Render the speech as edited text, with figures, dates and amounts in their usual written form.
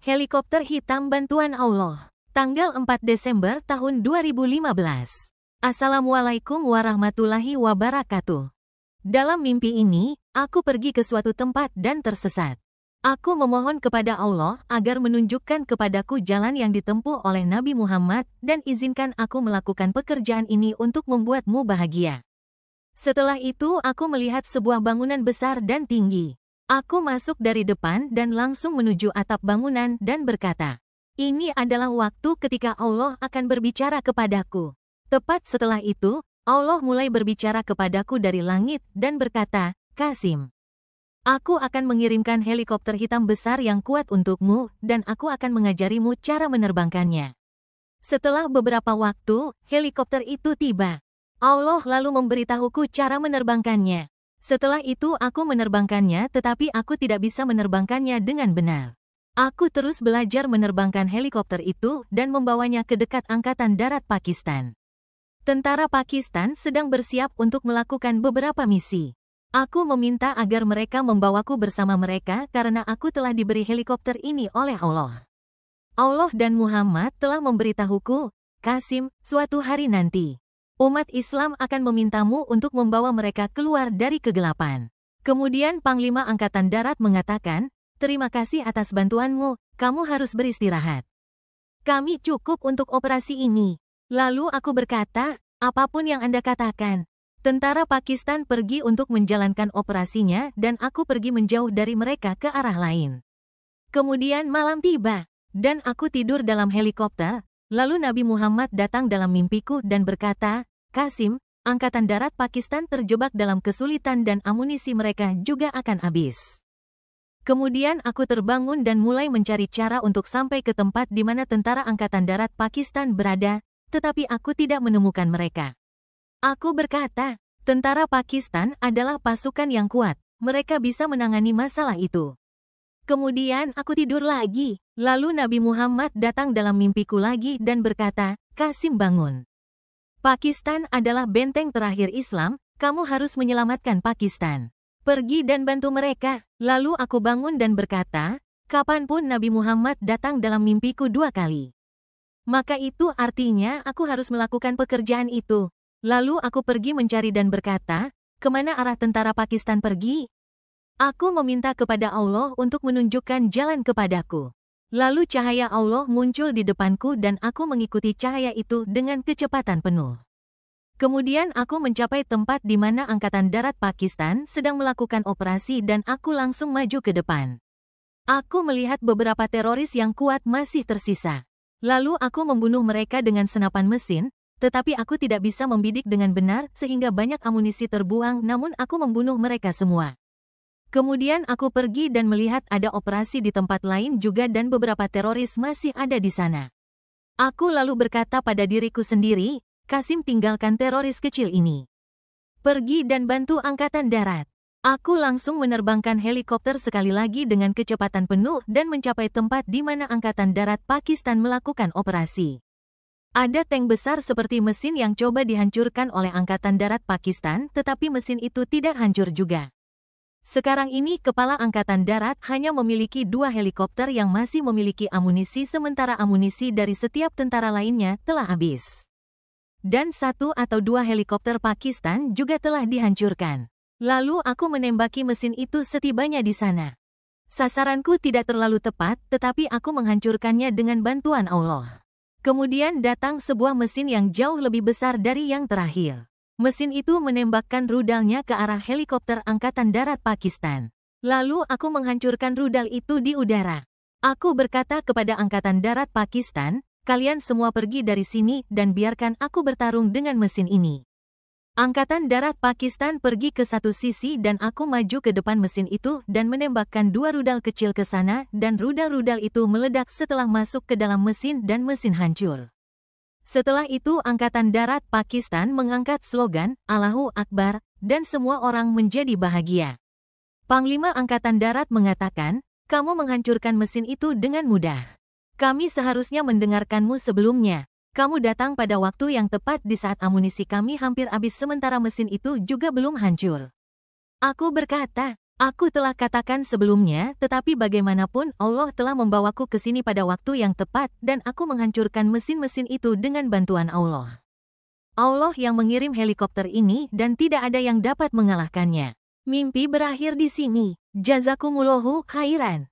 Helikopter hitam bantuan Allah. Tanggal 4 Desember tahun 2015. Assalamualaikum warahmatullahi wabarakatuh. Dalam mimpi ini, aku pergi ke suatu tempat dan tersesat. Aku memohon kepada Allah agar menunjukkan kepadaku jalan yang ditempuh oleh Nabi Muhammad dan izinkan aku melakukan pekerjaan ini untuk membuatmu bahagia. Setelah itu aku melihat sebuah bangunan besar dan tinggi. Aku masuk dari depan dan langsung menuju atap bangunan dan berkata, "Ini adalah waktu ketika Allah akan berbicara kepadaku." Tepat setelah itu, Allah mulai berbicara kepadaku dari langit dan berkata, "Qasim, aku akan mengirimkan helikopter hitam besar yang kuat untukmu dan aku akan mengajarimu cara menerbangkannya." Setelah beberapa waktu, helikopter itu tiba. Allah lalu memberitahuku cara menerbangkannya. Setelah itu aku menerbangkannya tetapi aku tidak bisa menerbangkannya dengan benar. Aku terus belajar menerbangkan helikopter itu dan membawanya ke dekat Angkatan Darat Pakistan. Tentara Pakistan sedang bersiap untuk melakukan beberapa misi. Aku meminta agar mereka membawaku bersama mereka karena aku telah diberi helikopter ini oleh Allah. Allah dan Muhammad telah memberitahuku, "Qasim, suatu hari nanti umat Islam akan memintamu untuk membawa mereka keluar dari kegelapan." Kemudian Panglima Angkatan Darat mengatakan, "Terima kasih atas bantuanmu, kamu harus beristirahat. Kami cukup untuk operasi ini." Lalu aku berkata, "Apapun yang Anda katakan." Tentara Pakistan pergi untuk menjalankan operasinya dan aku pergi menjauh dari mereka ke arah lain. Kemudian malam tiba, dan aku tidur dalam helikopter. Lalu Nabi Muhammad datang dalam mimpiku dan berkata, "Qasim, Angkatan Darat Pakistan terjebak dalam kesulitan dan amunisi mereka juga akan habis." Kemudian aku terbangun dan mulai mencari cara untuk sampai ke tempat di mana tentara Angkatan Darat Pakistan berada, tetapi aku tidak menemukan mereka. Aku berkata, tentara Pakistan adalah pasukan yang kuat, mereka bisa menangani masalah itu. Kemudian aku tidur lagi. Lalu Nabi Muhammad datang dalam mimpiku lagi dan berkata, "Qasim, bangun. Pakistan adalah benteng terakhir Islam, kamu harus menyelamatkan Pakistan. Pergi dan bantu mereka." Lalu aku bangun dan berkata, kapanpun Nabi Muhammad datang dalam mimpiku 2 kali, maka itu artinya aku harus melakukan pekerjaan itu. Lalu aku pergi mencari dan berkata, "Kemana arah tentara Pakistan pergi?" Aku meminta kepada Allah untuk menunjukkan jalan kepadaku. Lalu cahaya Allah muncul di depanku dan aku mengikuti cahaya itu dengan kecepatan penuh. Kemudian aku mencapai tempat di mana Angkatan Darat Pakistan sedang melakukan operasi dan aku langsung maju ke depan. Aku melihat beberapa teroris yang kuat masih tersisa. Lalu aku membunuh mereka dengan senapan mesin, tetapi aku tidak bisa membidik dengan benar sehingga banyak amunisi terbuang, namun aku membunuh mereka semua. Kemudian aku pergi dan melihat ada operasi di tempat lain juga dan beberapa teroris masih ada di sana. Aku lalu berkata pada diriku sendiri, "Qasim, tinggalkan teroris kecil ini. Pergi dan bantu Angkatan Darat." Aku langsung menerbangkan helikopter sekali lagi dengan kecepatan penuh dan mencapai tempat di mana Angkatan Darat Pakistan melakukan operasi. Ada tank besar seperti mesin yang coba dihancurkan oleh Angkatan Darat Pakistan, tetapi mesin itu tidak hancur juga. Sekarang ini kepala Angkatan Darat hanya memiliki 2 helikopter yang masih memiliki amunisi sementara amunisi dari setiap tentara lainnya telah habis. Dan 1 atau 2 helikopter Pakistan juga telah dihancurkan. Lalu aku menembaki mesin itu setibanya di sana. Sasaranku tidak terlalu tepat, tetapi aku menghancurkannya dengan bantuan Allah. Kemudian datang sebuah mesin yang jauh lebih besar dari yang terakhir. Mesin itu menembakkan rudalnya ke arah helikopter Angkatan Darat Pakistan. Lalu aku menghancurkan rudal itu di udara. Aku berkata kepada Angkatan Darat Pakistan, "Kalian semua pergi dari sini dan biarkan aku bertarung dengan mesin ini." Angkatan Darat Pakistan pergi ke satu sisi dan aku maju ke depan mesin itu dan menembakkan 2 rudal kecil ke sana dan rudal-rudal itu meledak setelah masuk ke dalam mesin dan mesin hancur. Setelah itu Angkatan Darat Pakistan mengangkat slogan, "Allahu Akbar," dan semua orang menjadi bahagia. Panglima Angkatan Darat mengatakan, "Kamu menghancurkan mesin itu dengan mudah. Kami seharusnya mendengarkanmu sebelumnya. Kamu datang pada waktu yang tepat di saat amunisi kami hampir habis sementara mesin itu juga belum hancur." Aku berkata, Aku telah katakan sebelumnya, tetapi bagaimanapun Allah telah membawaku ke sini pada waktu yang tepat dan aku menghancurkan mesin-mesin itu dengan bantuan Allah. Allah yang mengirim helikopter ini dan tidak ada yang dapat mengalahkannya. Mimpi berakhir di sini. Jazakumullahu khairan.